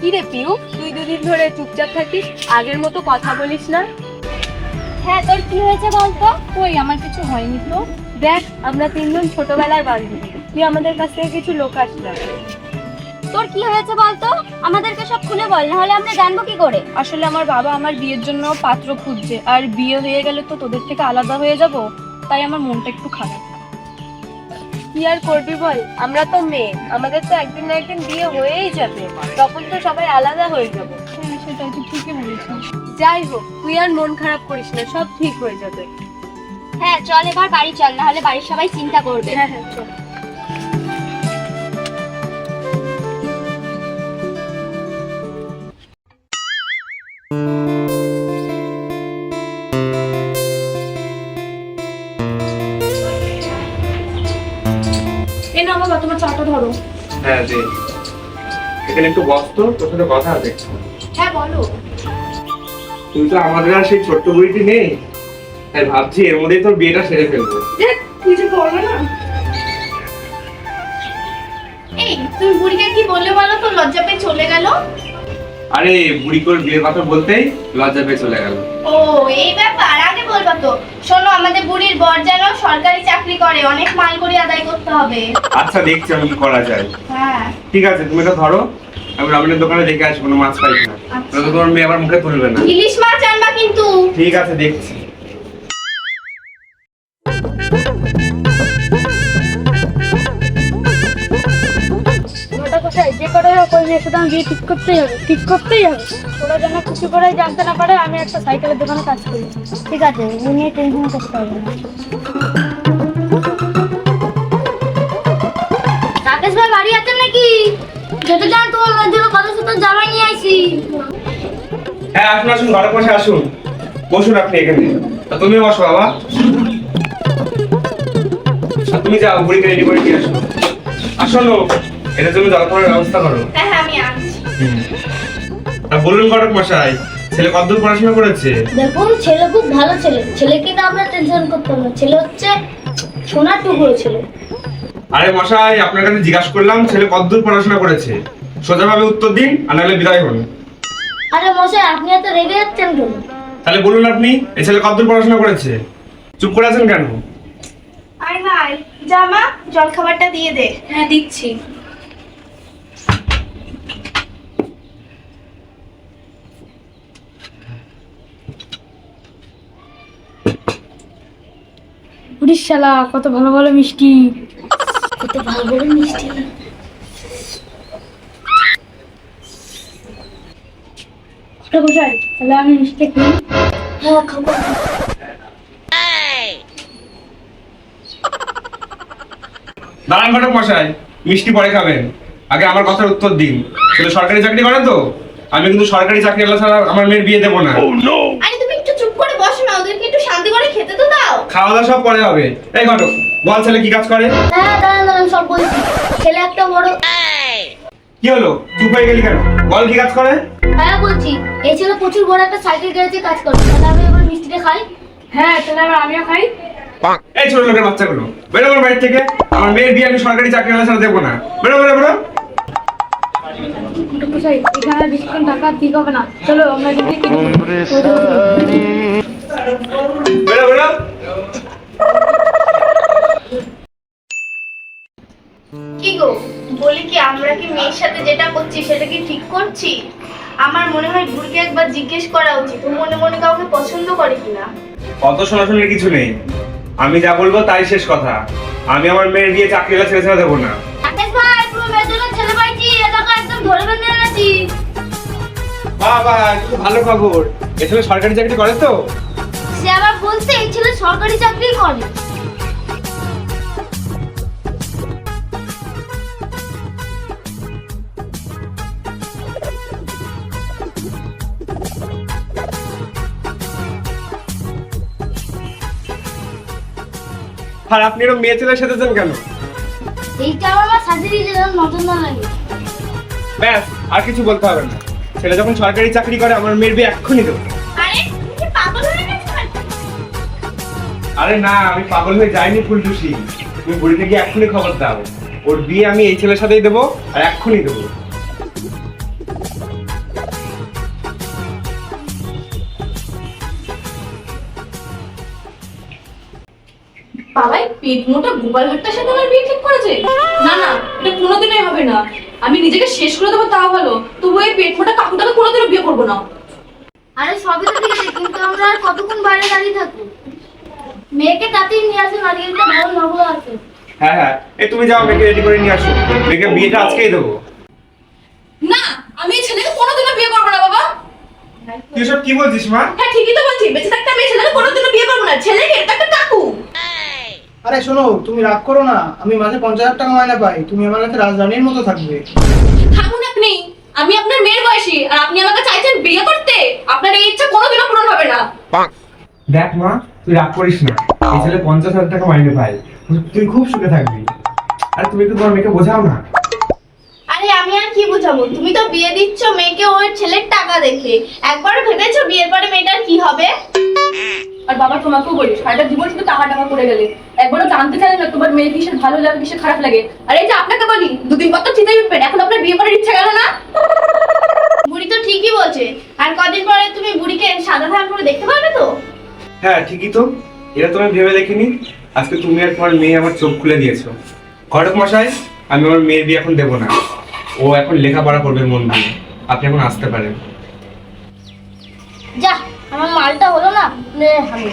কি রে পিউ, তুই দুদিন ধরে চুপচাপ থাকিস, আগের মতো কথা বলিস না। হ্যাঁ, তোর কি হয়েছে বলতো? কই, আমার কিছু হয়নি তো। দেখ, আমরা তিনজন ছোটবেলার বান্ধবী, তুই আমাদের কাছ থেকে কিছু লোকাস না। তোর কি হয়েছে বলতো? আমাদেরকে সব খুলে বল, না হলে আমরা জানবো কি করে? আসলে আমার বাবা আমার বিয়ের জন্য পাত্র খুঁজছে, আর বিয়ে হয়ে গেলে তো তোদের থেকে আলাদা হয়ে যাব, তাই আমার মনটা একটু খারাপ। কি আর করবি বল, আমরা তো মেয়ে, আমাদের তো একদিন না একদিন বিয়ে হয়েই যাবে, তখন তো সবাই আলাদা হয়ে যাবো। হ্যাঁ, সেটাই তুই ঠিকই বলেছিস। যাই হোক, তুই আর মন খারাপ করিস না, সব ঠিক হয়ে যাবে। হ্যাঁ চল, এবার বাড়ি চল, না হলে বাড়ির সবাই চিন্তা করবে। হ্যাঁ হ্যাঁ চল। এই না বাবা, তোমার চাটা ধরো। হ্যাঁ দে, এখানে একটু বসত, তোর সাথে কথা আছে। হ্যাঁ বলো। তুই তো আমাদের আর সেই ছোট্ট বুড়িটি নেই, তাই ভাবছি এর মধ্যেই তোর বিয়েটা সেরে ফেলবো। কিছু করবে না। এই তুমি বুড়িকে কি বললে বলো তো, লজ্জা পেয়ে চলে গেল? আরে বুড়ি তোর বিয়ের কথা বলতেই লজ্জা পেয়ে চলে গেল। ও এই ব্যাপার, আগে বলবা তো। শোনো, আমাদের বুড়ির বর যেন সরকারি চাকরি করে, অনেক মাল করে আদায় করতে হবে। আচ্ছা দেখছি আমি কি করা যায়। হ্যাঁ ঠিক আছে, তুমি এটা ধরো, আমি রাবণের দোকানে দেখে আসবো, কোনো মাছ পাই না, আচ্ছা। নয়তো তোমার মেয়ে আবার মুখে তুলবে না। ইলিশ মাছ আনবা কিন্তু। ঠিক আছে দেখছি। যে করে হোক ওই মেয়ের সাথে আমি বিয়ে ঠিক করতেই হবে, ঠিক করতেই হবে। ওরা যেন কিছু করে জানতে না পারে আমি একটা সাইকেলের দোকানে কাজ করি। ঠিক আছে, ও নিয়ে টেনশন করতে হবে না। রাকেশ ভাই বাড়ি আছেন নাকি? যেতে চান তোমার জন্য কথা সাথে জামাই নিয়ে আইছি। হ্যাঁ আসুন আসুন, ঘরে বসে আসুন, বসুন আপনি এখানে। তা তুমি বসো বাবা, আর তুমি যাও বুড়িকে রেডি করে দিয়ে আসো। আসো, এটার জন্য জলখাবারের ব্যবস্থা করো। হ্যাঁ হ্যাঁ আমি আনছি। তা বলুন ঘটক মশাই, ছেলে কতদূর পড়াশোনা করেছে? দেখুন, ছেলে খুব ভালো ছেলে, ছেলেকে নিয়ে আমরা টেনশন করতে হবে না। ছেলে হচ্ছে সোনার টুকরো ছেলে। আরে মশাই, আপনার কাছে জিজ্ঞাসা করলাম ছেলে কতদূর পড়াশোনা করেছে, সোজাভাবে উত্তর দিন, আর নাহলে বিদায় হন। আরে মশাই, আপনি এত রেগে যাচ্ছেন কেন? তাহলে বলুন আপনি, এই ছেলে কতদূর পড়াশোনা করেছে? চুপ করে আছেন কেন? আয় ভাই, জামা জলখাবারটা দিয়ে দে। হ্যাঁ দিচ্ছি। উড়িষ্যালা, কত ভালো ভালো মিষ্টি, কত ভালো ভালো মিষ্টি। কোথায়? তাহলে আমি মিষ্টি খাই। হ্যাঁ খাবো। দাঁড়ান ঘটক মশাই, মিষ্টি পরে খাবেন, আগে আমার কথার উত্তর দিন। ছেলে সরকারি চাকরি করে তো? আমি কিন্তু সরকারি চাকরি আলা ছাড়া আমার মেয়ের বিয়ে দেবো না। আরে তুমি একটু চুপ করে বসো না, ওদেরকে একটু শান্তি করে খেতে তো দাও। খাওয়া দাওয়া সব পরে হবে। এই ঘটক, বল ছেলে কি কাজ করে? হ্যাঁ দাঁড়ান দাঁড়ান, সব বলছি। ছেলে একটা বড়। কি হলো, চুপ হয়ে গেলি কেন? বল কি কাজ করে? হ্যাঁ বলছি, এই ছেলে প্রচুর বড় একটা সাইকেল গ্যারেজে কাজ করে। তাহলে আমি এবার মিষ্টিটা খাই। হ্যাঁ তাহলে আমিও খাই। এই ছোট লোকের বাচ্চাগুলো, বেরো আমার বাড়ি থেকে। আমার মেয়ের বিয়ে আমি সরকারি চাকরি আলা ছাড়া দেবো না। বেরো বেরো বেরো। এখানে বেশিক্ষণ টাকা ঠিক হবে না, চলো আমরা যদি বেরো বেরো। কি গো, বলি কি, আমরা কি মেয়ের সাথে যেটা করছি সেটা কি ঠিক করছি? আমার মনে হয় বুড়িকে একবার জিজ্ঞেস করা উচিত, ও মনে মনে কাউকে পছন্দ করে কিনা। অত শোনাশোনির কিছু নেই, আমি যা বলবো তাই শেষ কথা। আমি আমার মেয়ের বিয়ে চাকরি আলা ছেড়ে ছেড়ে দেবো না। রাকেশ ভাই, পুরো মেয়ের জন্য ছেলে পাইছি, এলাকা একদম ধরে বেঁধে এনেছি। বাবা, খুব ভালো খবর। এ ছেলে সরকারি চাকরি করে তো? সে আবার বলছে এই ছেলে সরকারি চাকরি করে। আর আপনি এরকম মেয়ে ছেলের সাথে যান কেন? এইটা আমার সাজিয়ে যেন নতুন না লাগে। ব্যাস, আর কিছু বলতে হবে না। ছেলে যখন সরকারি চাকরি করে, আমার মেয়ের বিয়ে এক্ষুনি দেবো। আরে তুমি কি পাগল হয়ে গেছো নাকি? আরে না, আমি পাগল হয়ে যাইনি ফুলটুসি। তুমি বুড়িকে গিয়ে এক্ষুনি খবর দাও, ওর বিয়ে আমি এই ছেলের সাথেই দেবো, আর এক্ষুনি দেবো। পেট মোটা গোপাল ভাট্টার সাথে আমার বিয়ে ঠিক করেছে? না না, এটা কোনোদিনই হবে না। আমি নিজেকে শেষ করে দেবো তাও ভালো, তবু এই পেট মোটা কাকুটাকে কোনোদিনও বিয়ে করবো না। আরে সবই তো ঠিক আছে, কিন্তু আমরা আর কতক্ষণ বাইরে দাঁড়িয়ে থাকবো? মেয়েকে তাড়াতাড়ি নিয়ে আসুন, আজকে একটা ভালো নবল আছে। হ্যাঁ হ্যাঁ, এই তুমি যাও, মেয়েকে রেডি করে নিয়ে আসো। মেয়েকে বিয়েটা আজকেই দেবো। না, আমি এই ছেলেকে কোনোদিনও বিয়ে করবো না বাবা। তুই সব কি বলছিস মা? হ্যাঁ ঠিকই তো বলছি, বেঁচে থাকতে আমি এই ছেলেকে কোনোদিনও বিয়ে করবো না। ছেলেকে এটা একটা কাকু। আরে শোনো, তুমি রাগ করো না, আমি মাসে 50,000 টাকা মাইনে পাই, তুমি আমার কাছে রাজরানীর মতো থাকবে। থাকুন আপনি, আমি আপনার মেয়ের বয়সী আর আপনি আমাকে চাইছেন বিয়ে করতে। আপনার এই ইচ্ছা কোনোদিনও পূরণ হবে না। দেখ মা, তুই রাগ করিস না, এই ছেলে 50,000 টাকা মাইনে পায়, তুই খুব সুখে থাকবি। আর তুমি একটু তোমার মেয়েকে বোঝাও না। আরে আমি আর কি বোঝাবো, তুমি তো বিয়ে দিচ্ছ মেয়েকে ওর ছেলের টাকা দেখে। একবার ভেবেছো বিয়ের পরে মেয়েটার কি হবে? আর বাবা তোমাকেও বলি, সারাটা জীবন শুধু টাকা টাকা করে গেলে, একবারও জানতে চাইলে না তোমার মেয়ে কিসের ভালো লাগে কিসের খারাপ লাগে। আর এই যে আপনাকে বলি, দুদিন পর তো চিন্তাই উঠবেন, এখন আপনার বিয়ে করার ইচ্ছা গেল না? বুড়ি তো ঠিকই বলছে, আর কদিন পরে তুমি বুড়িকে সাদা ধান করে দেখতে পাবে তো। হ্যাঁ ঠিকই তো, এটা তুমি ভেবে দেখিনি। আজকে তুমি আর তোমার মেয়ে আমার চোখ খুলে দিয়েছো। ঘটক মশাই, আমি আমার মেয়ের বিয়ে এখন দেবো না, ও এখন লেখাপড়া করবে মন দিয়ে। আপনি এখন আসতে পারেন। যা, আমার মালটা হলো না, নে হামি।